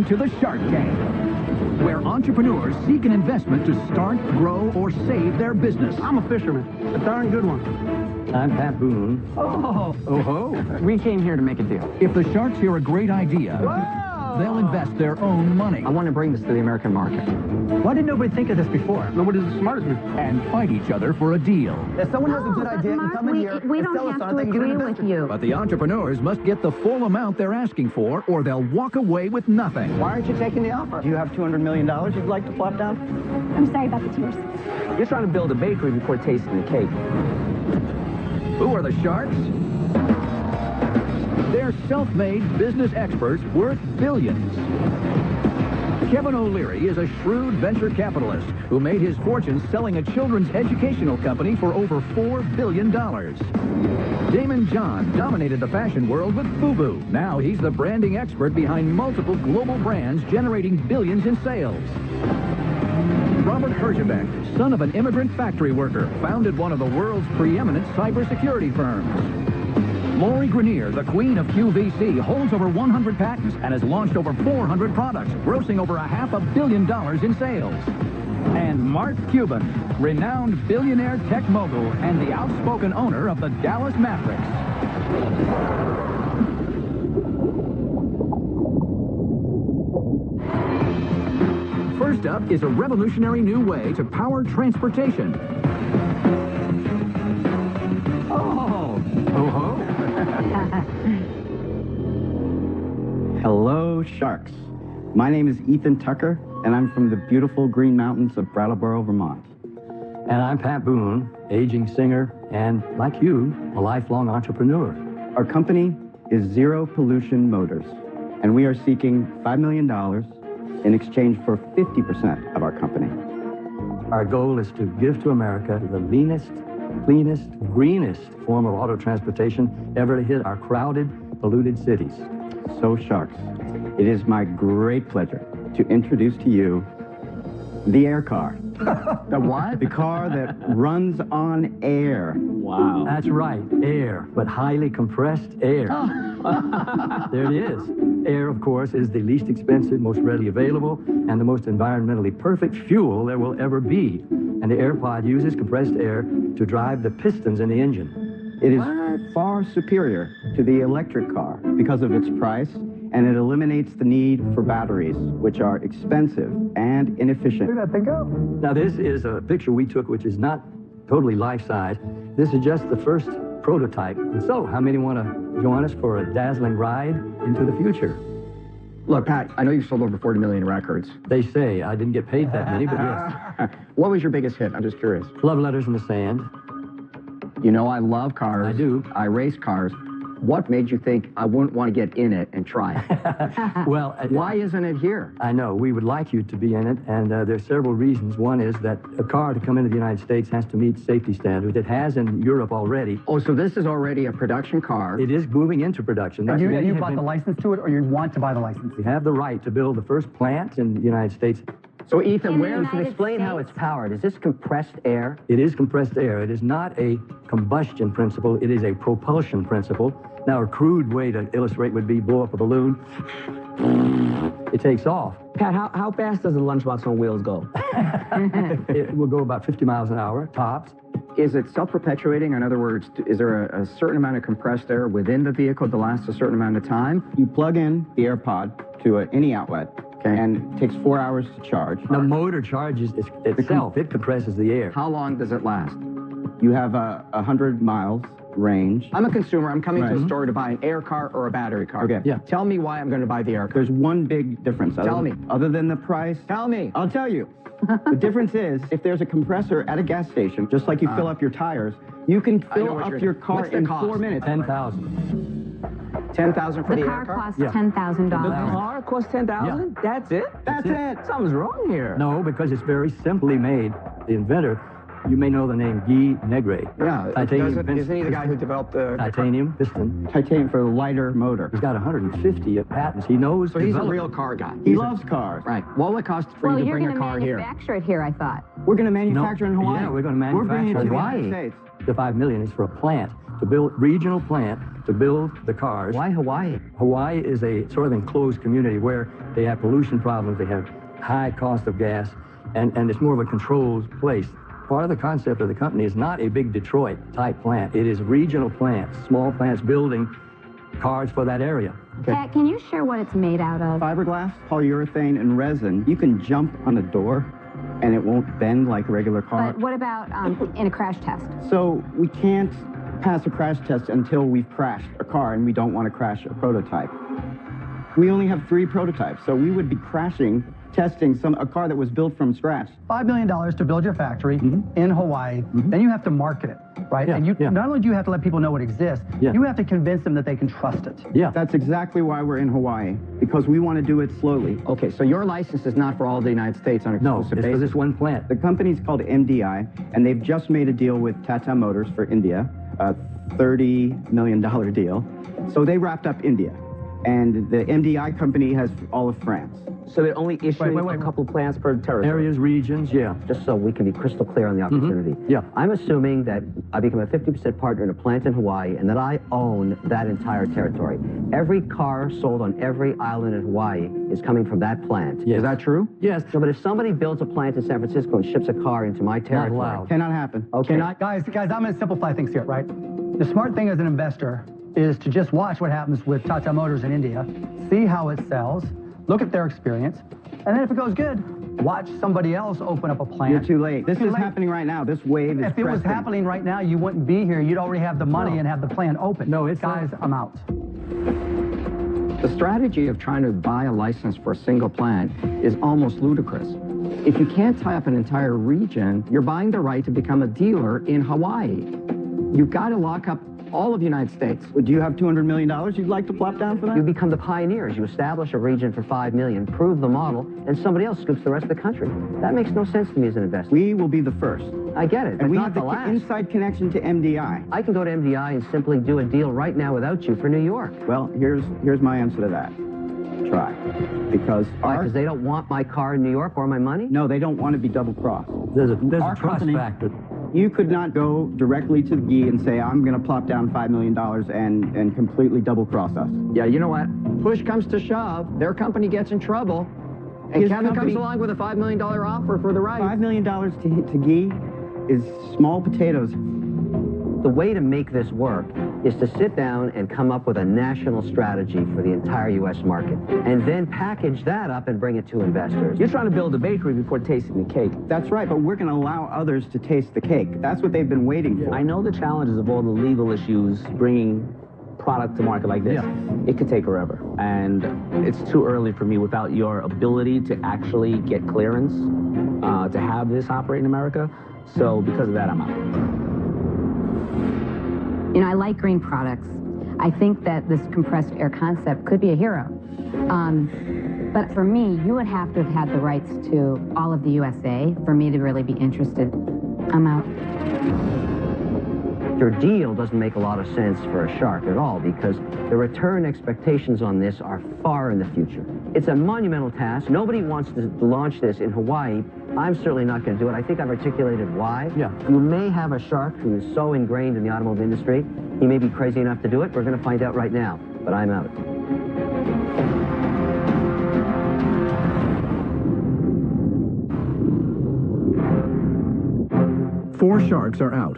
to the Shark Tank, where entrepreneurs seek an investment to start, grow, or save their business. I'm a fisherman, a darn good one. I'm Pat Boone. Oh ho! We came here to make a deal. If the Sharks hear a great idea, they'll invest their own money. I want to bring this to the American market. Why did nobody think of this before? Nobody's as smart as me. And fight each other for a deal. If someone has a good idea, Mark, come in here we and don't sell us have on to it, they can get agree an with investor. you. But the entrepreneurs must get the full amount they're asking for, or they'll walk away with nothing. Why aren't you taking the offer? Do you have $200 million you'd like to plop down? I'm sorry about the tears. You're trying to build a bakery before tasting the cake. Who are the Sharks? They're self-made business experts worth billions. Kevin O'Leary is a shrewd venture capitalist who made his fortune selling a children's educational company for over $4 billion. Damon John dominated the fashion world with FUBU. Now he's the branding expert behind multiple global brands generating billions in sales. Robert Herjavec, son of an immigrant factory worker, founded one of the world's preeminent cybersecurity firms. Lori Grenier, the queen of QVC, holds over 100 patents and has launched over 400 products, grossing over $500 million in sales. And Mark Cuban, renowned billionaire tech mogul and the outspoken owner of the Dallas Mavericks. First up is a revolutionary new way to power transportation. Ho-ho. Hello, Sharks. My name is Ethan Tucker, and I'm from the beautiful Green Mountains of Brattleboro, Vermont. And I'm Pat Boone, aging singer, and like you, a lifelong entrepreneur. Our company is Zero Pollution Motors, and we are seeking $5 million in exchange for 50% of our company. Our goal is to give to America the leanest, cleanest, greenest form of auto transportation ever to hit our crowded, polluted cities. So, Sharks, it is my great pleasure to introduce to you the air car. The what? The car that runs on air. Wow. That's right, air, but highly compressed air. There it is. Air, of course, is the least expensive, most readily available, and the most environmentally perfect fuel there will ever be. And the AirPod uses compressed air to drive the pistons in the engine. It is far superior to the electric car because of its price, and it eliminates the need for batteries, which are expensive and inefficient. Where'd that thing go? Now, this is a picture we took, which is not totally life-size. This is just the first prototype. And so, how many want to join us for a dazzling ride into the future? Look, Pat, I know you've sold over 40 million records. They say I didn't get paid that many, but yes. What was your biggest hit? I'm just curious. Love Letters in the Sand. You know I love cars. I do. I race cars. What made you think I wouldn't want to get in it and try it? Well, Why isn't it here? I know, we would like you to be in it, and there's several reasons. One is that a car to come into the United States has to meet safety standards. It has in Europe already. Oh, so this is already a production car. It is moving into production. And you Many have bought the been- license to it, or you want to buy the license? We have the right to build the first plant in the United States. So, Ethan, In the where United should explain how it's powered? Is this compressed air? It is compressed air. It is not a combustion principle. It is a propulsion principle. Now, a crude way to illustrate would be blow up a balloon. It takes off. Pat, how fast does the lunchbox on wheels go? It will go about 50 miles an hour, tops. Is it self-perpetuating? In other words, is there a certain amount of compressed air within the vehicle that lasts a certain amount of time? You plug in the AirPod to any outlet, and it takes 4 hours to charge. The motor charges itself. It compresses the air. How long does it last? You have 100 miles range. I'm a consumer. I'm coming to Right. a store to buy an air car or a battery car. Okay. Yeah. Tell me why I'm going to buy the air car. There's one big difference. Tell me. Other than the price. Tell me. I'll tell you. The difference is, if there's a compressor at a gas station, just like you fill up your tires, you can I know fill what up you're- your car what's the in cost? 4 minutes. 10,000. $10,000 for The the car air car? costs Yeah. $10,000. car costs $10,000? That's it? That's it. Something's wrong here. No, because it's very simply made. The inventor, you may know the name Guy Negre. Yeah. Titanium Isn't he the guy who developed the... Titanium piston. Titanium for the lighter motor. He's got 150 patents. He knows. So he's a develop- real car guy. He loves cars. Right. What will it cost for Well, you to you're bring going a to car here? manufacture it here, I thought. We're going to manufacture in Hawaii. Yeah, we're gonna We're bringing it to manufacture the in United Hawaii. States. The $5 million is for a plant, to build regional plant, to build the cars. Why Hawaii? Hawaii is a sort of enclosed community where they have pollution problems, they have high cost of gas, and it's more of a controlled place. Part of the concept of the company is not a big Detroit-type plant. It is regional plants, small plants building cars for that area. Okay. Pat, can you share what it's made out of? Fiberglass, polyurethane, and resin. You can jump on a door and it won't bend like a regular car. But what about in a crash test? So we can't pass a crash test until we've crashed a car, and we don't want to crash a prototype. We only have 3 prototypes, so we would be testing a car that was built from scratch. $5 million to build your factory in Hawaii. Then you have to market it, right? Yeah, and you yeah. not only do you have to let people know it exists, Yeah. you have to convince them that they can trust it. Yeah. That's exactly why we're in Hawaii, because we want to do it slowly. Okay, so your license is not for all the United States on an No, exclusive it's for basis? this one plant. The company's called MDI, and they've just made a deal with Tata Motors for India, a $30 million deal. So they wrapped up India, and the MDI company has all of France. So they're only issuing wait. a couple plants per territory. Areas, regions, yeah. Just so we can be crystal clear on the opportunity. Yeah. I'm assuming that I become a 50% partner in a plant in Hawaii and that I own that entire territory. Every car sold on every island in Hawaii is coming from that plant. Yes. Is that true? Yes. So, but if somebody builds a plant in San Francisco and ships a car into my territory, allowed. Cannot happen. okay. Guys, I'm going to simplify things here, right? The smart thing as an investor is to just watch what happens with Tata Motors in India, see how it sells, look at their experience, and then if it goes good, watch somebody else open up a plant. You're too late. This Too is late. happening right now. This wave is If it was cresting. happening right now, you wouldn't be here. You'd already have the money and have the plant open. No, it's Guys, I'm out. The strategy of trying to buy a license for a single plant is almost ludicrous. If you can't tie up an entire region, you're buying the right to become a dealer in Hawaii. You've got to lock up all of the United States. Do you have $200 million you'd like to plop down for that? You become the pioneers. You establish a region for $5 million, prove the model, and somebody else scoops the rest of the country. That makes no sense to me as an investor. We will be the first. I get it, but And we not have the the last. inside connection to MDI. I can go to MDI and simply do a deal right now without you for New York. Well, here's my answer to that. Try. Because Why? our... Because they don't want my car in New York or my money? No, they don't want to be double-crossed. There's a Our trust company- factor. You could not go directly to the GE and say, I'm going to plop down $5 million and completely double-cross us. Yeah, you know what? Push comes to shove, their company gets in trouble, and His Kevin company- comes along with a $5 million offer for the right. $5 million to GE is small potatoes. The way to make this work is to sit down and come up with a national strategy for the entire U.S. market, and then package that up and bring it to investors. You're trying to build a bakery before tasting the cake. That's right, but we're going to allow others to taste the cake. That's what they've been waiting for. I know the challenges of all the legal issues bringing product to market like this. Yeah. It could take forever. And it's too early for me without your ability to actually get clearance to have this operate in America. So because of that, I'm out. You know, I like green products. I think that this compressed air concept could be a hero. But for me, you would have to have had the rights to all of the USA for me to really be interested. I'm out. Your deal doesn't make a lot of sense for a shark at all because the return expectations on this are far in the future. It's a monumental task. Nobody wants to launch this in Hawaii. I'm certainly not going to do it. I think I've articulated why. Yeah. You may have a shark who is so ingrained in the automobile industry, he may be crazy enough to do it. We're going to find out right now, but I'm out. Four sharks are out.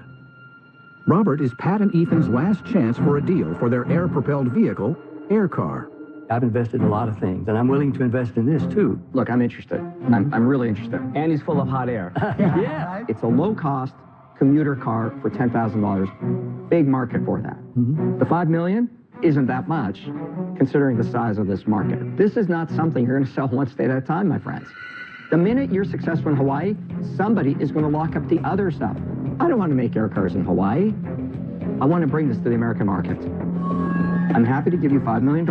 Robert is Pat and Ethan's last chance for a deal for their air-propelled vehicle, Air Car. I've invested in a lot of things, and I'm willing to invest in this, too. Look, I'm interested. I'm really interested. And he's full of hot air. Yeah. It's a low-cost commuter car for $10,000. Big market for that. The $5 million isn't that much, considering the size of this market. This is not something you're going to sell one state at a time, my friends. The minute you're successful in Hawaii, somebody is going to lock up the other stuff. I don't want to make air cars in Hawaii. I want to bring this to the American market. I'm happy to give you $5 million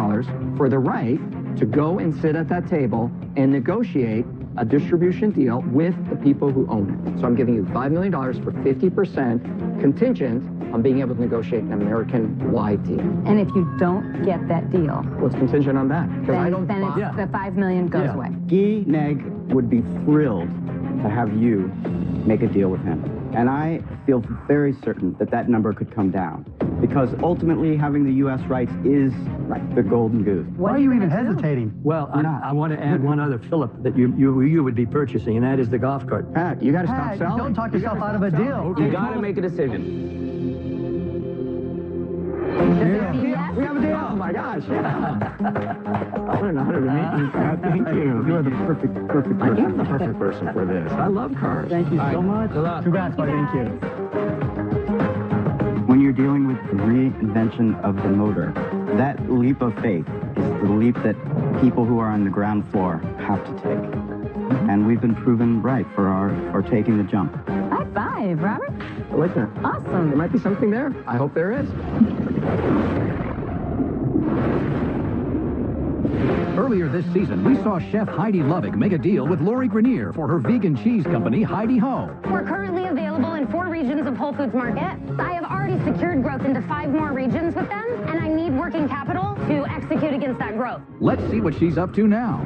for the right to go and sit at that table and negotiate a distribution deal with the people who own it. So I'm giving you $5 million for 50% contingent on being able to negotiate an American-wide deal. And if you don't get that deal, What's contingent on that? Because I don't then buy- it's, the $5 million goes Yeah. away. Guy Neg would be thrilled to have you make a deal with him. And I feel very certain that that number could come down, because ultimately having the U.S. rights is the golden goose. Why are you even hesitating? Well, I want to add one other Philip that you would be purchasing, and that is the golf cart. Pat, you got to stop Pat, selling. don't talk yourself out of a deal. You got to make a decision. We have a deal. Oh my gosh. What an honor to meet you, Pat. Thank you. You are the perfect person. I am the perfect person for this. I love cars. Thank you so much. Congrats, buddy. Thank you. When you're dealing with the reinvention of the motor, that leap of faith is the leap that people who are on the ground floor have to take. And we've been proven right for taking the jump. High five, Robert. I like that. Awesome. There might be something there. I hope there is. Earlier this season, we saw Chef Heidi Lovig make a deal with Lori Grenier for her vegan cheese company, Heidi Ho. We're currently available in 4 regions of Whole Foods Market. I have already secured growth into 5 more regions with them, and I need working capital to execute against that growth. Let's see what she's up to now.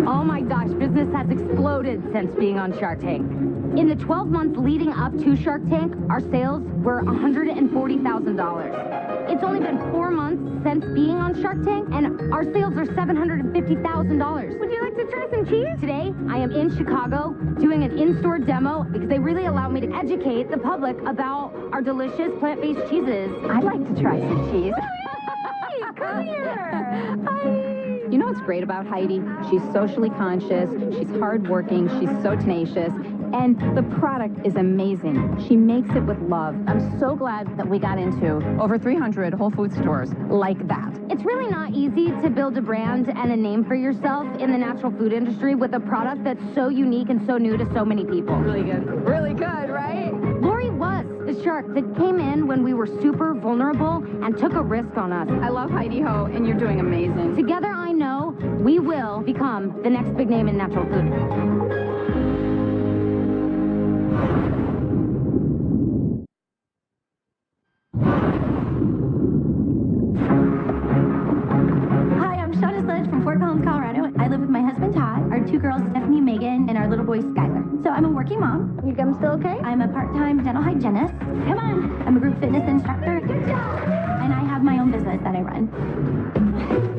Oh my gosh, business has exploded since being on Shark Tank. In the 12 months leading up to Shark Tank, our sales were $140,000. It's only been 4 months since being on Shark Tank, and our sales are $750,000. Would you like to try some cheese? Today, I am in Chicago doing an in-store demo because they really allow me to educate the public about our delicious plant-based cheeses. I'd like to try some cheese. Hey, come here. Hi. You know what's great about Heidi? She's socially conscious, she's hardworking, she's so tenacious, and the product is amazing. She makes it with love. I'm so glad that we got into over 300 Whole Foods stores like that. It's really not easy to build a brand and a name for yourself in the natural food industry with a product that's so unique and so new to so many people. Really good. Really good, right? Lori was the shark that came in when we were super vulnerable and took a risk on us. I love Heidi Ho, and you're doing amazing. Together, I know we will become the next big name in natural food. Our 2 girls, Stephanie, Megan, and our little boy, Skylar. So I'm a working mom. I'm still okay? I'm a part-time dental hygienist. Come on. I'm a group fitness instructor. Good job. And I have my own business that I run.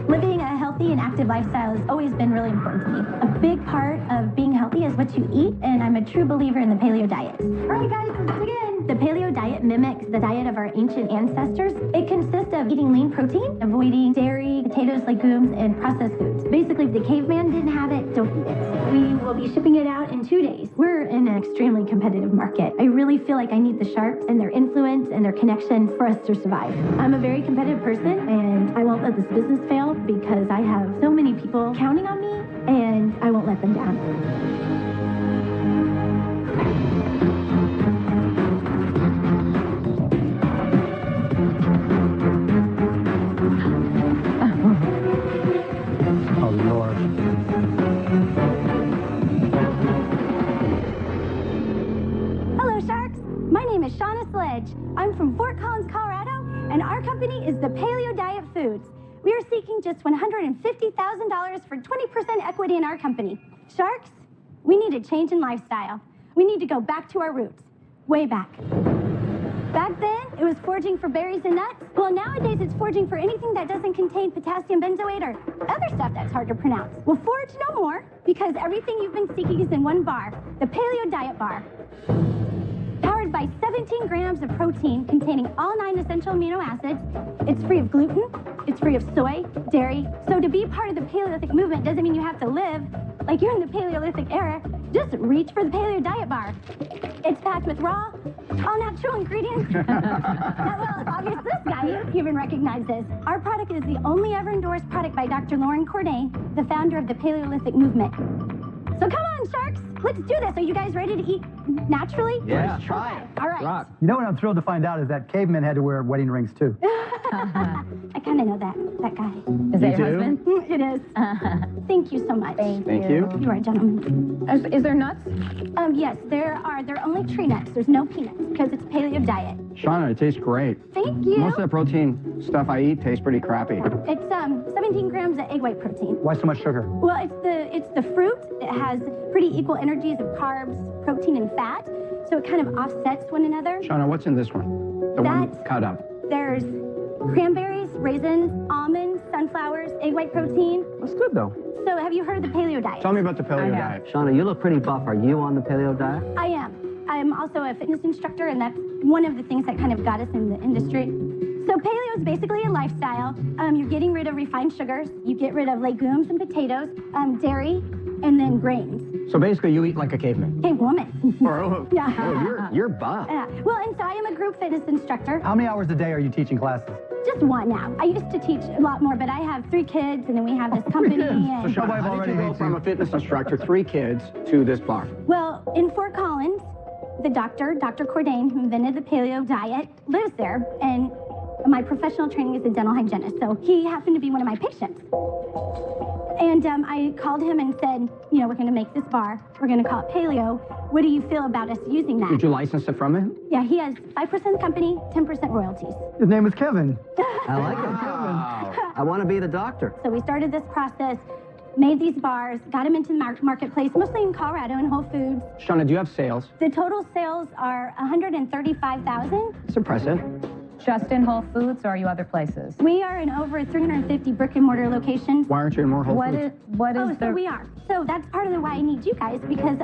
Living a healthy and active lifestyle has always been really important to me. A big part of being healthy is what you eat, and I'm a true believer in the paleo diet. All right, guys, let's begin. The paleo diet mimics the diet of our ancient ancestors. It consists of eating lean protein, avoiding dairy, potatoes, legumes, and processed foods. Basically, if the caveman didn't have it, don't eat it. We will be shipping it out in 2 days. We're in an extremely competitive market. I really feel like I need the sharks and their influence and their connection for us to survive. I'm a very competitive person, and I won't let this business fail because I have so many people counting on me, and I won't let them down. I'm from Fort Collins, Colorado, and our company is the Paleo Diet Foods. We are seeking just $150,000 for 20% equity in our company. Sharks, we need a change in lifestyle. We need to go back to our roots, way back. Back then, it was foraging for berries and nuts. Well, nowadays, it's foraging for anything that doesn't contain potassium benzoate or other stuff that's hard to pronounce. Well, forage no more, because everything you've been seeking is in one bar, the Paleo Diet Bar. Powered by 17 grams of protein containing all 9 essential amino acids. It's free of gluten. It's free of soy, dairy. So to be part of the Paleolithic movement doesn't mean you have to live like you're in the Paleolithic era. Just reach for the Paleo Diet Bar. It's packed with raw, all natural ingredients. Well, it's obvious this guy even recognized this. Our product is the only ever endorsed product by Dr. Lauren Corday, the founder of the Paleolithic movement. So come on, sharks. Let's do this. Are you guys ready to eat naturally? Yeah, let's try it. All right. Rock. You know what I'm thrilled to find out is that cavemen had to wear wedding rings, too. I kind of know that guy. Is that your husband? It is. Thank you so much. Thank you. You are a gentleman. Is there nuts? Yes, there are. They're only tree nuts. There's no peanuts because it's paleo diet. Shauna, it tastes great. Thank you. Most of the protein stuff I eat tastes pretty crappy. It's 17 grams of egg white protein. Why so much sugar? Well, it's the fruit. It has pretty equal energies of carbs, protein, and fat. So it kind of offsets one another. Shauna, what's in this one? The one cut up. There's cranberries, raisins, almonds, sunflowers, egg white protein. That's good, though. So have you heard of the paleo diet? Tell me about the paleo diet. Shauna, you look pretty buff. Are you on the paleo diet? I am. I'm also a fitness instructor, and that's one of the things that kind of got us in the industry. So paleo is basically a lifestyle. You're getting rid of refined sugars. You get rid of legumes and potatoes, dairy, and then grains. So basically, you eat like a caveman. Cave woman. Yeah. Oh, you're buff. Well, and so I am a group fitness instructor. How many hours a day are you teaching classes? Just one now. I used to teach a lot more, but I have 3 kids, and then we have this company. So And, Shauna, how did you go from a fitness instructor, 3 kids, to this bar? well, in Fort Collins, the doctor, Dr. Cordain, who invented the paleo diet, lives there, and my professional training is a dental hygienist, so he happened to be one of my patients. And I called him and said, you know, we're going to make this bar. We're going to call it paleo. What do you feel about us using that? Did you license it from him? Yeah, he has 5% company, 10% royalties. His name is Kevin. I like it. I want to be the doctor. So we started this process, made these bars, got them into the marketplace, mostly in Colorado and Whole Foods. Shauna, do you have sales? The total sales are $135,000. It's impressive. Just in Whole Foods, or are you other places? We are in over 350 brick and mortar locations. Why aren't you in more Whole Foods? So we are. So that's part of why I need you guys, because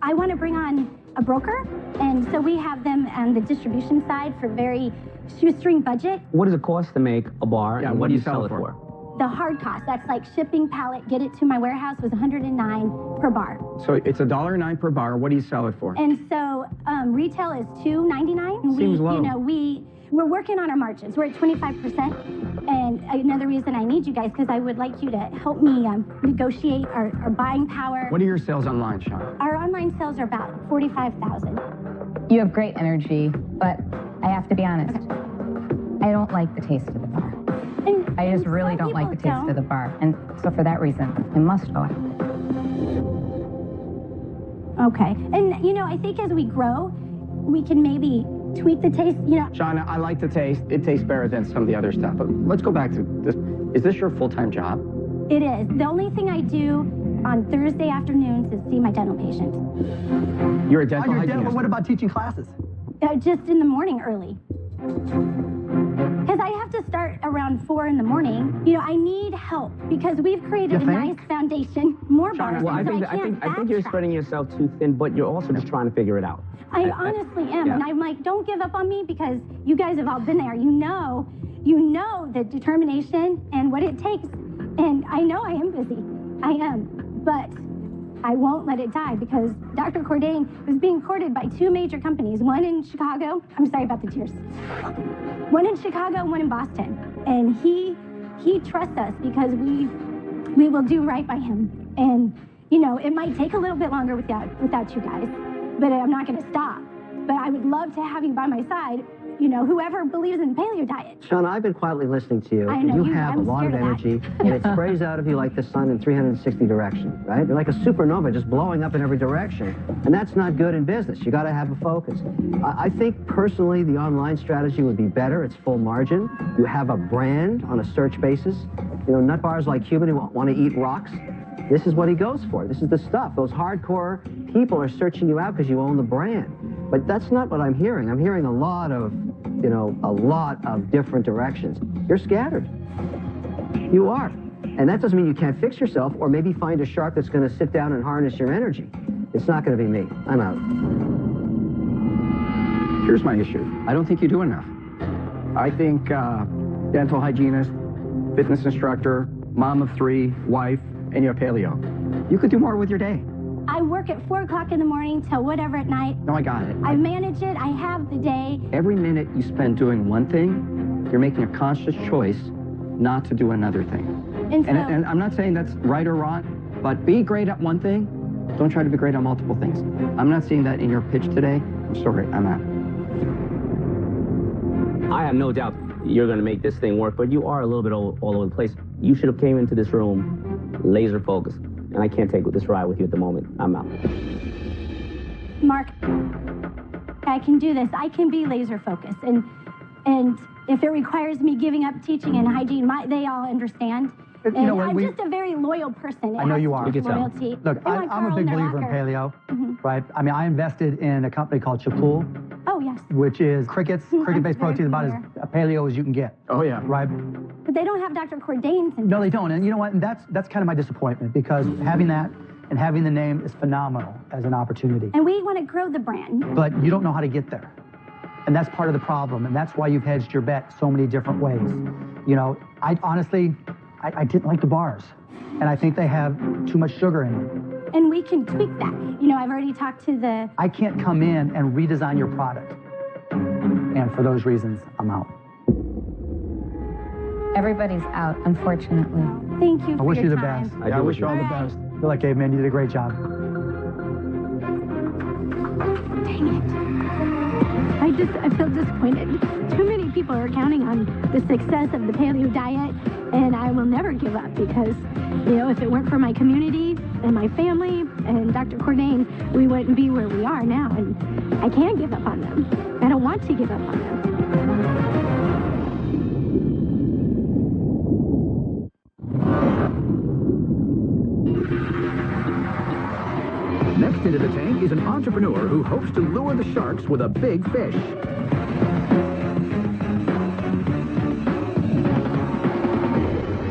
I want to bring on a broker, and so we have them on the distribution side for very shoestring budget. What does it cost to make a bar, Yeah, and what do you sell it for? The hard cost, that's like shipping, pallet, get it to my warehouse, was $109 per bar. So it's $1.09 per bar. What do you sell it for? And so retail is $2.99. Seems low. You know, we're working on our margins. We're at 25%. And another reason I need you guys, because I would like you to help me negotiate our buying power. What are your sales online, Shauna? Our online sales are about 45,000. You have great energy, but I have to be honest. I don't like the taste of the bar. I just really don't like the taste of the bar. And so for that reason, I must go out. Okay. And, you know, I think as we grow, we can maybe tweak the taste, you know. Shauna, I like the taste. It tastes better than some of the other stuff. But let's go back to this. Is this your full-time job? It is. The only thing I do on Thursday afternoons is see my dental patients. You're a dental hygienist. What about teaching classes? Just in the morning early. Because I have to start around 4 in the morning. You know, I need help because we've created a nice foundation, more bars. Well, I think you're spreading yourself too thin, but you're also just trying to figure it out. I honestly am, and I'm like, don't give up on me because you guys have all been there. You know the determination and what it takes. And I know I am busy. I am, but I won't let it die because Dr. Cordain was being courted by 2 major companies, one in Chicago. I'm sorry about the tears. One in Chicago and one in Boston. And he trusts us because we will do right by him. And, you know, it might take a little bit longer without you guys, but I'm not going to stop. But I would love to have you by my side, you know, whoever believes in paleo diet. Shauna, I've been quietly listening to you. I know, you have a lot of energy, and it sprays out of you like the sun in 360 directions, right? You're like a supernova just blowing up in every direction. And that's not good in business. You got to have a focus. I think, personally, the online strategy would be better. It's full margin. You have a brand on a search basis. You know, nut bars like Cuban who want to eat rocks. This is what he goes for. This is the stuff. Those hardcore people are searching you out because you own the brand. But that's not what I'm hearing. I'm hearing a lot of different directions. You're scattered. You are. And that doesn't mean you can't fix yourself or maybe find a shark that's going to sit down and harness your energy. It's not going to be me. I'm out. Here's my issue. I don't think you do enough. I think dental hygienist, fitness instructor, mom of 3, wife, and you're paleo. You could do more with your day. I work at 4 o'clock in the morning till whatever at night. No, I got it. I manage it. I have the day. Every minute you spend doing one thing, you're making a conscious choice not to do another thing. And I'm not saying that's right or wrong, but be great at one thing. Don't try to be great at multiple things. I'm not seeing that in your pitch today. I'm sorry, I'm out. I have no doubt you're going to make this thing work, but you are a little bit all over the place. You should have came into this room laser focused, and I can't take this ride with you at the moment. I'm out. Mark, I can do this. I can be laser focused, and if it requires me giving up teaching and hygiene, they all understand. You know, I'm when just a very loyal person. I know you are. You can tell. Loyalty. Look, They want I'm a Carl big in their believer in locker. paleo, right? I mean, I invested in a company called Chapul, Oh, yes. which is cricket-based I'm very protein, about as paleo as you can get. Oh, yeah. Right? But they don't have Dr. Cordain's. No, they don't. And you know what? And that's kind of my disappointment, because having that and having the name is phenomenal as an opportunity. And we want to grow the brand. But you don't know how to get there. And that's part of the problem. And that's why you've hedged your bet so many different ways. You know, I honestly didn't like the bars. And I think they have too much sugar in them. And we can tweak that. You know, I've already talked to the... I can't come in and redesign your product. And for those reasons, I'm out. Everybody's out, unfortunately. Thank you for I wish your you the time. best. I wish you all the All right. best. I feel like, Abe, man, you did a great job. Dang it. I feel disappointed. Too many people are counting on the success of the paleo diet, and I will never give up because, you know, if it weren't for my community and my family and Dr. Cordain, we wouldn't be where we are now, and I can't give up on them. I don't want to give up on them. Next into the tank is an entrepreneur who hopes to lure the sharks with a big fish.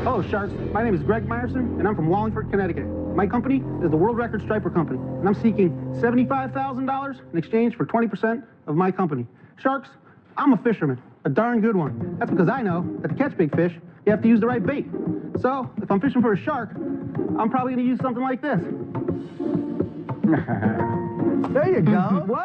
Hello, Sharks. My name is Greg Meyerson, and I'm from Wallingford, Connecticut. My company is the World Record Striper Company, and I'm seeking $75,000 in exchange for 20% of my company. Sharks, I'm a fisherman, a darn good one. That's because I know that to catch big fish, you have to use the right bait. So, if I'm fishing for a shark, I'm probably going to use something like this. There you go. Whoa!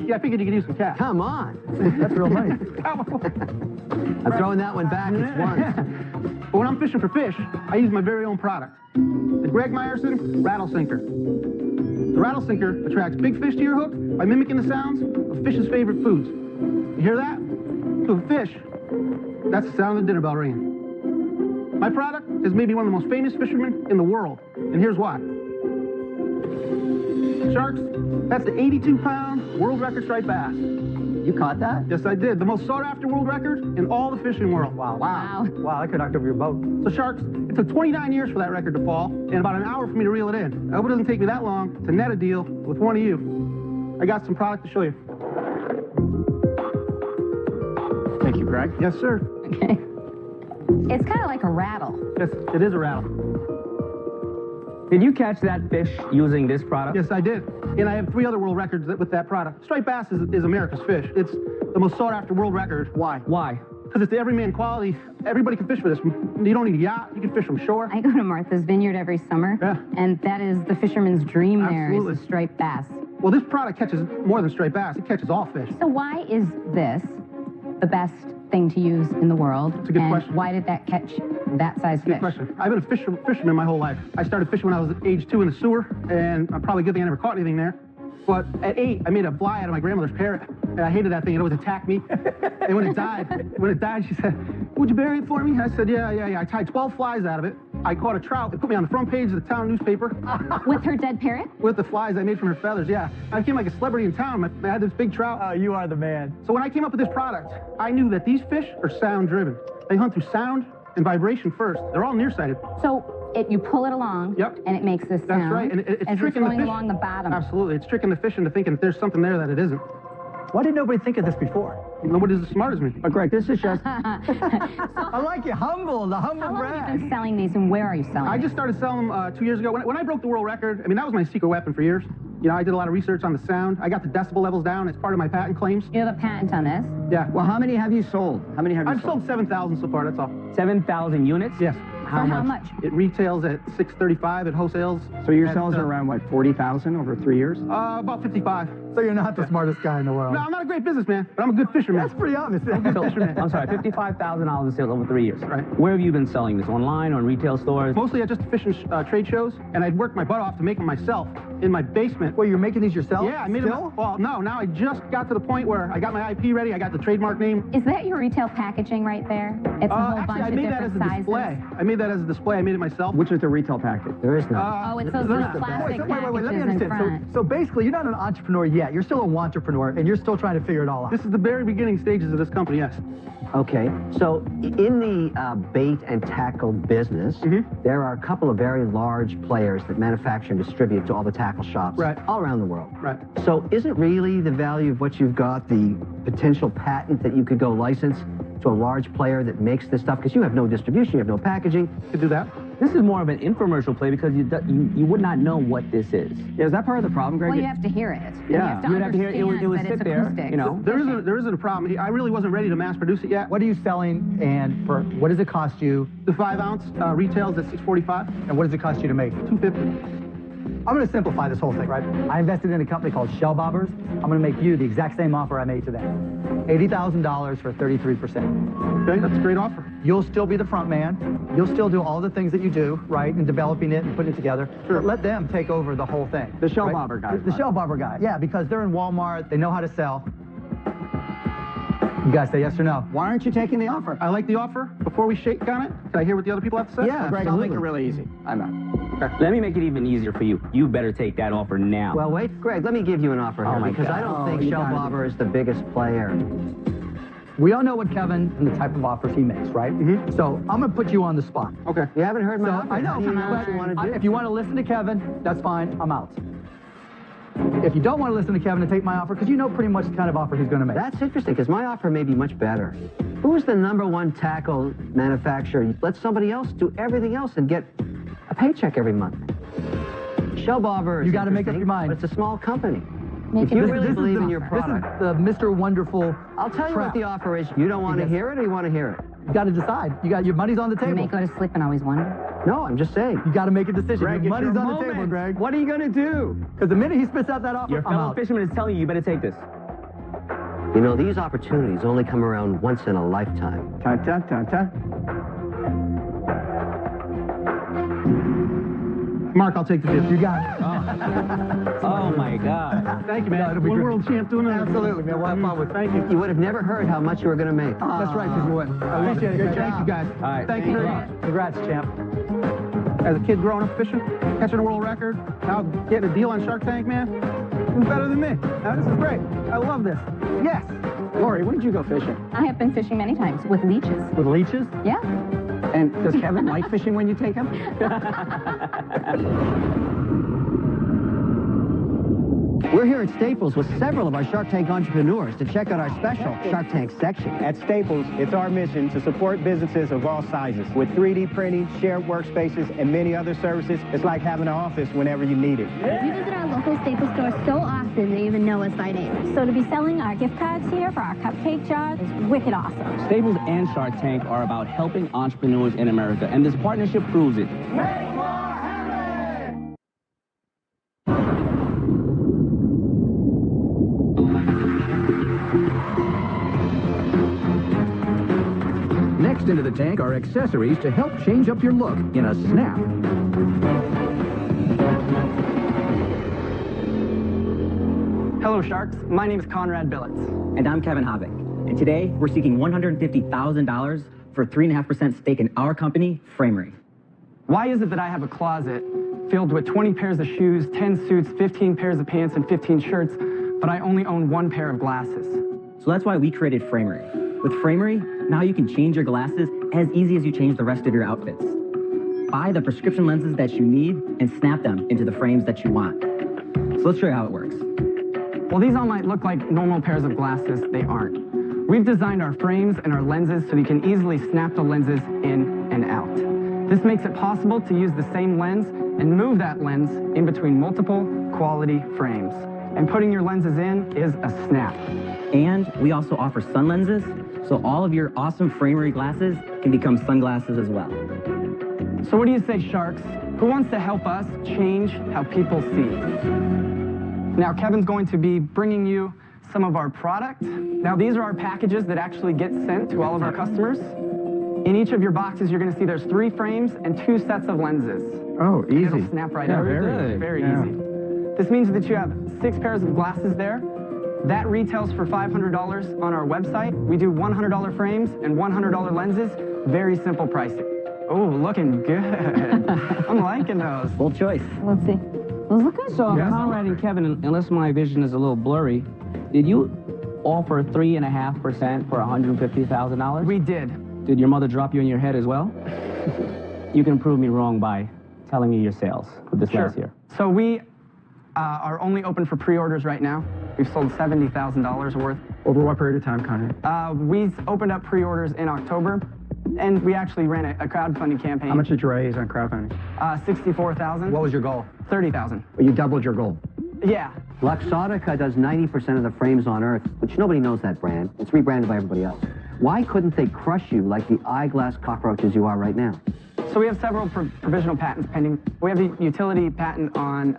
Yeah, I figured you could use some cash. Come on. That's real money. I'm throwing that one back. It's one. But when I'm fishing for fish, I use my very own product. The Greg Meyerson Rattle Sinker. The Rattle Sinker attracts big fish to your hook by mimicking the sounds of fish's favorite foods. You hear that? To a fish, that's the sound of the dinner bell ringing. My product has made me one of the most famous fishermen in the world, and here's why. Sharks, that's the 82-pound world record striped bass. You caught that? Yes, I did. The most sought-after world record in all the fishing world. Wow. Wow. Wow, that could knock over your boat. So, Sharks, it took 29 years for that record to fall, and about an hour for me to reel it in. I hope it doesn't take me that long to net a deal with one of you. I got some product to show you. Thank you, Greg. Yes, sir. Okay. It's kind of like a rattle. Yes, it is a rattle. Did you catch that fish using this product? Yes, I did. And I have 3 other world records with that product. Striped bass is America's fish. It's the most sought-after world record. Why? Why? Because it's the everyman quality. Everybody can fish for this. You don't need a yacht. You can fish from shore. I go to Martha's Vineyard every summer, Yeah. and that is the fisherman's dream. Absolutely. There is the striped bass. Well, this product catches more than striped bass. It catches all fish. So why is this the best thing to use in the world? It's a good question. Why did that catch that size fish? Good question. I've been a fisherman my whole life. I started fishing when I was age 2 in the sewer, and probably a good thing I never caught anything there. But at 8, I made a fly out of my grandmother's parrot, and I hated that thing. It always attacked me. And when it died, she said, "Would you bury it for me?" I said, yeah. I tied 12 flies out of it. I caught a trout. It put me on the front page of the town newspaper. With her dead parrot? With the flies I made from her feathers, yeah. I became like a celebrity in town. I had this big trout. Oh, you are the man. So when I came up with this product, I knew that these fish are sound-driven. They hunt through sound and vibration first. They're all nearsighted. So you pull it along, Yep. and it makes this sound. That's right. And it's as it's tricking the going fish. along the bottom. Absolutely. It's tricking the fish into thinking that there's something there that it isn't. Why did nobody think of this before? Nobody's as smart as me. But Greg, this is just... I like you. Humble, the humble How long have you brag. been selling these, and where are you selling I them? just started selling them 2 years ago. When I broke the world record, I mean, that was my secret weapon for years. You know, I did a lot of research on the sound. I got the decibel levels down as part of my patent claims. You have a patent on this? Yeah. Well, how many have you sold? How many have you I've sold 7,000 so far, that's all. 7,000 units? Yes. For how much? It retails at $635 at wholesales. So your at, sales are around, what, 40,000 over 3 years? About 55. So you're not the smartest guy in the world. No, I'm not a great businessman, but I'm a good fisherman. That's pretty obvious. So, I'm sorry, $55,000 in sales over 3 years. Right. Where have you been selling this? Online or in retail stores? Mostly at just fishing trade shows, and I'd worked my butt off to make them myself in my basement. Well, you're making these yourself? Yeah, I made Still? them. Well, no, now I just got to the point where I got my IP ready. I got the trademark name. Is that your retail packaging right there? It's a whole Actually, bunch I of made that as different a sizes. display. I made that as a display. I made it myself. Which is the retail package? There is none. Oh, it's those there's little the- plastic Wait, let me packages in understand. front. So basically, you're not an entrepreneur yet. Yeah, you're still a wantrepreneur, and you're still trying to figure it all out. This is the very beginning stages of this company, yes. Okay, so in the bait and tackle business, there are a couple of very large players that manufacture and distribute to all the tackle shops all around the world. Right. So isn't really the value of what you've got the potential patent that you could go license to a large player that makes this stuff? Because you have no distribution, you have no packaging. Could do that. This is more of an infomercial play because you would not know what this is. Yeah, is that part of the problem, Greg? Well, you have to hear it. Yeah, you have to hear it. It would understand sit that there, it's acoustic. you know. There isn't a problem. I really wasn't ready to mass produce it yet. What are you selling, and for what does it cost you? The 5-ounce retails at $6.45. And what does it cost you to make? $2.50. I'm going to simplify this whole thing, right? I invested in a company called Shell Bobbers. I'm going to make you the exact same offer I made to them. $80,000 for 33%. Okay, that's a great offer. You'll still be the front man. You'll still do all the things that you do, right, in developing it and putting it together. Sure. But let them take over the whole thing. The Shell Bobber guy. The Shell Bobber guy, yeah, because they're in Walmart. They know how to sell. You guys say yes or no? Why aren't you taking the offer? I like the offer. Before we shake on it, can I hear what the other people have to say? Yeah, Greg, I'll make it absolutely. really easy. I'm out. Okay. Let me make it even easier for you. You better take that offer now. Well, wait, Greg, let me give you an offer here, my because God. I don't Oh, think you Shell gotta Bobber is the biggest player. We all know what Kevin and the type of offers he makes, right? So I'm going to put you on the spot. Okay. You haven't heard my So offer. I know, How do you know what you want to do? if you want to listen to Kevin, that's fine. I'm out. If you don't want to listen to Kevin and take my offer, because you know pretty much the kind of offer he's going to make. That's interesting, because my offer may be much better. Who's the #1 tackle manufacturer? Let somebody else do everything else and get a paycheck every month. Shell Bobber is You gotta make up interesting, your mind. but it's a small company. Make If it you easy. really believe in your This product, is the Mr. Wonderful I'll tell you trap. what the offer is. You don't want to hear it, or you want to hear it? You got to decide. You got your money's on the You table. may go to sleep and always wonder. No, I'm just saying. You got to make a decision. Greg, your it's money's your on the moment. table, Greg. What are you going to do? Because the minute he spits out that offer, Your I'm fellow out. fisherman is telling you you better take this. You know, these opportunities only come around once in a lifetime. Ta-ta-ta-ta. Mark, I'll take the deal. You got it. Oh my God. Thank you, No, man. it'll be One great. world champ doing that. Absolutely, man. We'll have fun with it. Thank you. You would have never heard how much you were going to make. That's right, because you win. I appreciate it. Good Great job. Thank you, guys. All right. Thank you very much. Congrats, champ. As a kid growing up fishing, catching a world record, now getting a deal on Shark Tank, man, it's better than me. Now, this is great. I love this. Yes. Lori, when did you go fishing? I have been fishing many times with leeches. With leeches? Yeah. And does Kevin like fishing when you take him? We're here at Staples with several of our Shark Tank entrepreneurs to check out our special Shark Tank section. At Staples, it's our mission to support businesses of all sizes. With 3D printing, shared workspaces, and many other services, it's like having an office whenever you need it. We visit our local Staples store so often they even know us by name. So to be selling our gift cards here for our cupcake jar is wicked awesome. Staples and Shark Tank are about helping entrepreneurs in America, and this partnership proves it. Next into the tank are accessories to help change up your look in a snap. Hello, Sharks. My name is Conrad Billets. And I'm Kevin Hovick. And today, we're seeking $150,000 for a 3.5% stake in our company, Framery. Why is it that I have a closet filled with 20 pairs of shoes, 10 suits, 15 pairs of pants, and 15 shirts, but I only own 1 pair of glasses? So that's why we created Framery. With Framery, now you can change your glasses as easy as you change the rest of your outfits. Buy the prescription lenses that you need and snap them into the frames that you want. So let's show you how it works. While these all might look like normal pairs of glasses, they aren't. We've designed our frames and our lenses so you can easily snap the lenses in and out. This makes it possible to use the same lens and move that lens in between multiple quality frames. And putting your lenses in is a snap. And we also offer sun lenses, so all of your awesome Framery glasses can become sunglasses as well. So what do you say, Sharks? Who wants to help us change how people see? Now, Kevin's going to be bringing you some of our product. Now, these are our packages that actually get sent to all of our customers. In each of your boxes, you're going to see there's 3 frames and 2 sets of lenses. Oh, easy. It'll snap right out. Very Yeah. easy. This means that you have 6 pairs of glasses there. That retails for $500 on our website. We do $100 frames and $100 lenses. Very simple pricing. Oh, looking good. I'm liking those. Bold choice. Let's see. Look at So, you. Conrad and Kevin, unless my vision is a little blurry, did you offer 3.5% for $150,000? We did. Did your mother drop you in your head as well? You can prove me wrong by telling me your sales for this last year. So we are only open for pre-orders right now. We've sold $70,000 worth. Over what period of time, Conrad? We opened up pre-orders in October, and we actually ran a crowdfunding campaign. How much did you raise on crowdfunding? $64,000. What was your goal? $30,000. Well, you doubled your goal. Yeah. Luxottica does 90% of the frames on Earth, which nobody knows that brand. It's rebranded by everybody else. Why couldn't they crush you like the eyeglass cockroaches you are right now? So we have several provisional patents pending. We have a utility patent on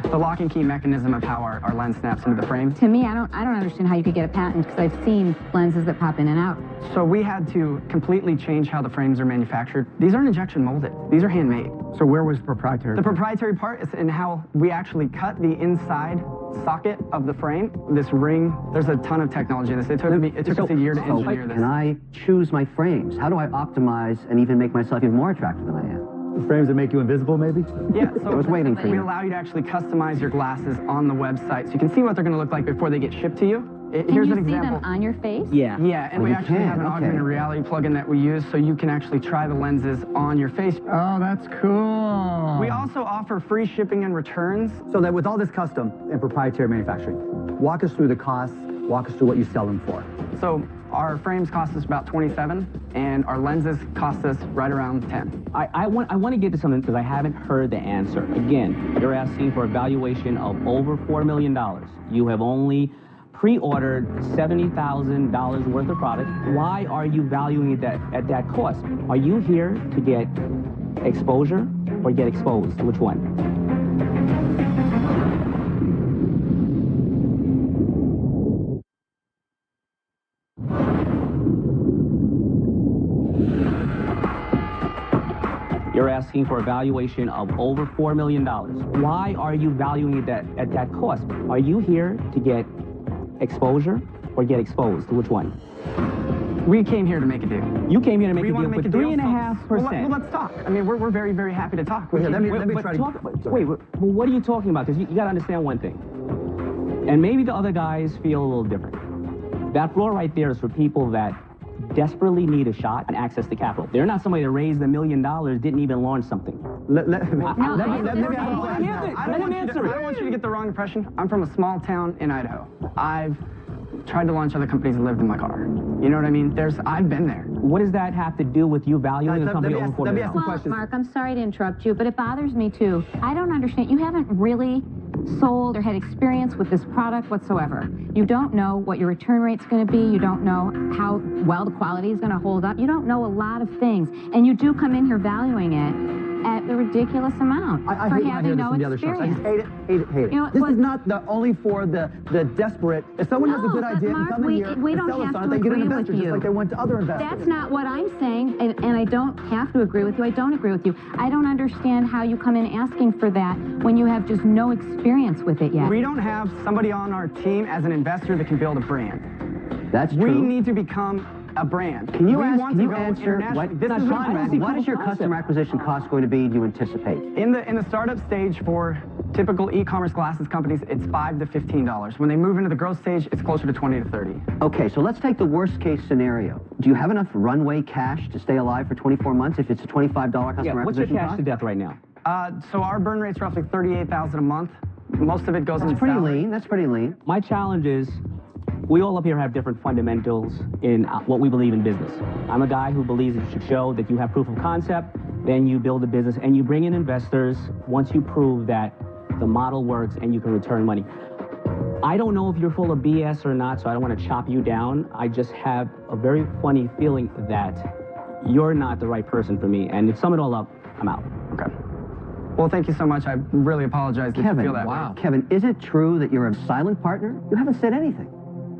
the lock and key mechanism of how our lens snaps into the frame. To me, I don't understand how you could get a patent because I've seen lenses that pop in and out. So we had to completely change how the frames are manufactured. These aren't injection molded. These are handmade. So where was the proprietary? The proprietary part is in how we actually cut the inside socket of the frame. This ring, there's a ton of technology in this. It took us a year to engineer this. Can I choose my frames? How do I optimize and even make myself even more attractive than I am? The frames that make you invisible, maybe? Yeah, so I was waiting for we you. allow you to actually customize your glasses on the website, so you can see what they're going to look like before they get shipped to you. Can Here's you an see example. them on your face? Yeah, and Oh, we you actually can, have an okay. augmented reality plugin that we use, so you can actually try the lenses on your face. Oh, that's cool. We also offer free shipping and returns. So that with all this custom and proprietary manufacturing, walk us through the costs, walk us through what you sell them for. So our frames cost us about $27, and our lenses cost us right around $10. I want to get to something because I haven't heard the answer. Again, you're asking for a valuation of over $4 million. You have only pre-ordered $70,000 worth of product. Why are you valuing it at that cost? Are you here to get exposure or get exposed? Which one? You're asking for a valuation of over $4 million. Why are you valuing it at that cost? Are you here to get exposure or get exposed? Which one? We came here to make a deal. You came here to make a deal for for 3.5%. Well, let's talk. I mean, we're very, very happy to talk. Let me try to... Wait, what are you talking about? Because you got to understand one thing. And maybe the other guys feel a little different. That floor right there is for people that desperately need a shot and access to capital. They're not somebody that raised $1 million, didn't even launch something. Let me I don't want you to get the wrong impression. I'm from a small town in Idaho. I've tried to launch other companies and lived in my car. You know what I mean? I've been there. What does that have to do with you valuing the company over $4 million? Well, Mark, I'm sorry to interrupt you, but it bothers me too. I don't understand. You haven't really sold or had experience with this product whatsoever. You don't know what your return rate's going to be. You don't know how well the quality is going to hold up. You don't know a lot of things. And you do come in here valuing it at the ridiculous amount I for hate having no the other shows. I experience. just hate it. You know, this is not only for the desperate. If someone has a good idea and come in here we and don't sell us have on to it, they get an agree with investor just you. like they went to other investors. That's not what I'm saying, and I don't have to agree with you. I don't agree with you. I don't understand how you come in asking for that when you have just no experience with it yet. We don't have somebody on our team as an investor that can build a brand. That's We true. need to become a brand. Can you answer what is your customer acquisition cost going to be, do you anticipate? In the startup stage for typical e-commerce glasses companies, it's $5 to $15. When they move into the growth stage, it's closer to $20 to $30. Okay, so let's take the worst case scenario. Do you have enough runway cash to stay alive for 24 months if it's a $25 customer What's your acquisition cash cost? to death right now? So our burn rate's roughly $38,000 a month. Most of it goes into Pretty salary. lean. That's pretty lean. My challenge is, we all up here have different fundamentals in what we believe in business. I'm a guy who believes it should show that you have proof of concept, then you build a business, and you bring in investors once you prove that the model works and you can return money. I don't know if you're full of BS or not, so I don't want to chop you down. I just have a very funny feeling that you're not the right person for me, and to sum it all up, I'm out. Okay. Well, thank you so much. I really apologize that you feel that way. Kevin, is it true that you're a silent partner? You haven't said anything.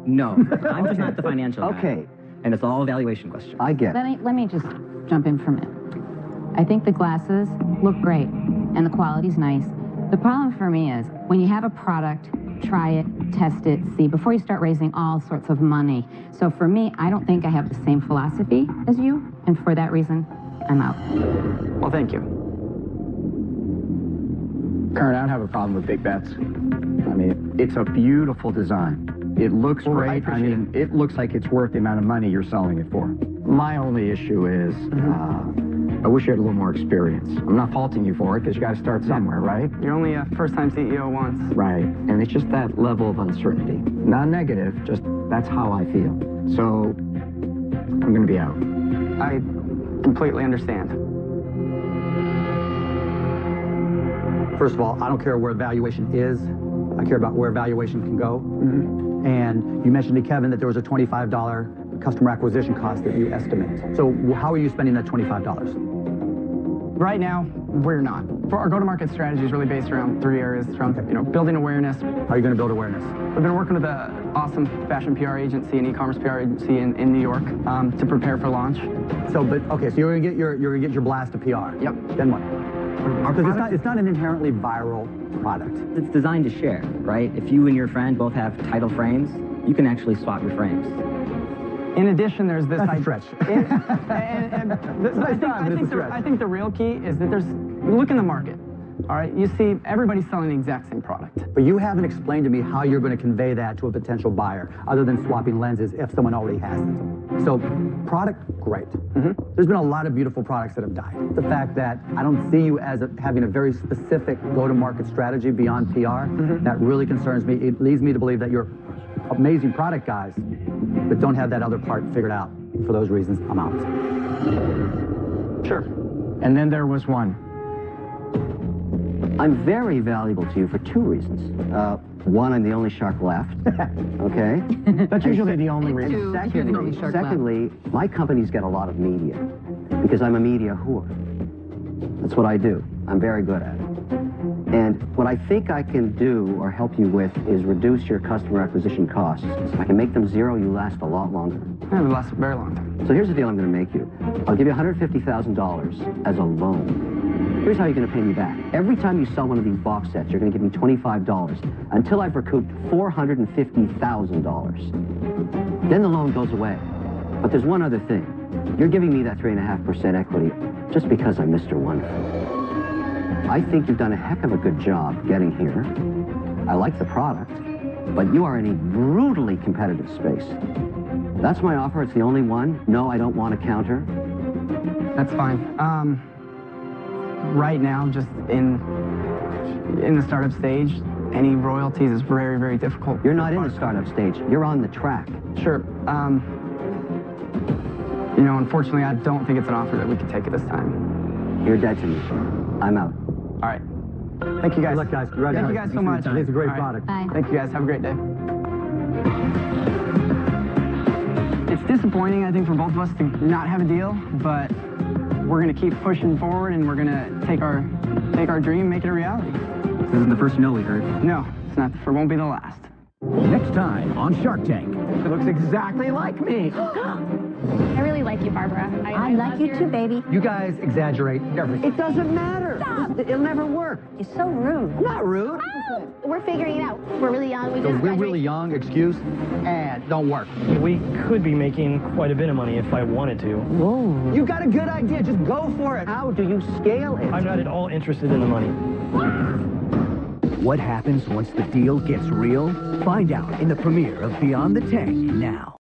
No, I'm just not the financial guy. Okay. And it's all a valuation question. I get it. Let me just jump in for a minute. I think the glasses look great, and the quality's nice. The problem for me is, when you have a product, try it, test it, see, before you start raising all sorts of money. So for me, I don't think I have the same philosophy as you, and for that reason, I'm out. Well, thank you. Karen, I don't have a problem with big bets. I mean, it's a beautiful design. It looks great. I mean, it looks like it's worth the amount of money you're selling it for. My only issue is, I wish you had a little more experience. I'm not faulting you for it, because you got to start somewhere, right? You're only a first-time CEO once. Right, and it's just that level of uncertainty. Not negative, just that's how I feel. So, I'm going to be out. I completely understand. First of all, I don't care where valuation is. I care about where valuation can go. And you mentioned to Kevin that there was a $25 customer acquisition cost that you estimate. So how are you spending that $25? Right now, we're not. For our go-to-market strategy is really based around 3 areas, around building awareness. How are you going to build awareness? We've been working with an awesome fashion PR agency and e-commerce PR agency in New York to prepare for launch. So you're going to get your blast of PR. Yep. Then what? Because it's not an inherently viral product. It's designed to share, right? If you and your friend both have title frames, you can actually swap your frames. In addition, there's this... That's a stretch. I think the real key is that look in the market, all right? You see everybody's selling the exact same product. But you haven't explained to me how you're going to convey that to a potential buyer, other than swapping lenses if someone already has it. So, product, great. There's been a lot of beautiful products that have died. The fact that I don't see you as having a very specific go-to-market strategy beyond PR, that really concerns me. It leads me to believe that you're amazing product guys, but don't have that other part figured out. And for those reasons, I'm out. Sure. And then there was one. I'm very valuable to you for 2 reasons. One, I'm the only shark left. Okay? That's usually the only reason. Secondly, my companies get a lot of media because I'm a media whore. That's what I do. I'm very good at it. And what I think I can do or help you with is reduce your customer acquisition costs. If I can make them 0, you last a lot longer. Yeah, it lasts a very long time. So here's the deal I'm going to make you. I'll give you $150,000 as a loan. Here's how you're going to pay me back. Every time you sell one of these box sets, you're going to give me $25 until I've recouped $450,000. Then the loan goes away. But there's one other thing. You're giving me that 3.5% equity just because I'm Mr. Wonderful. I think you've done a heck of a good job getting here. I like the product, but you are in a brutally competitive space. That's my offer. It's the only one. No, I don't want a counter. That's fine. Right now, just in the startup stage, any royalties is very, very difficult. You're not in the startup stage. You're on the track. Sure. Unfortunately, I don't think it's an offer that we can take at this time. You're dead to me. I'm out. All right. Thank you, guys. Good luck, guys. Thank you guys so much. It's a great product. Bye. Thank you, guys. Have a great day. It's disappointing, I think, for both of us to not have a deal, but we're going to keep pushing forward, and we're going to take our dream, make it a reality. This isn't the first no we heard. No, it's not. It won't be the last. Next time on Shark Tank. It looks exactly like me. I really like you, Barbara. I like you too, baby. You guys exaggerate everything. It doesn't matter. Stop. It'll never work. You're so rude. Not rude. Oh, we're figuring it out. We're really young. We So just we're graduated. really young, excuse, and don't work. We could be making quite a bit of money if I wanted to. Whoa. You got a good idea. Just go for it. How do you scale it? I'm not at all interested in the money. What happens once the deal gets real? Find out in the premiere of Beyond the Tank now.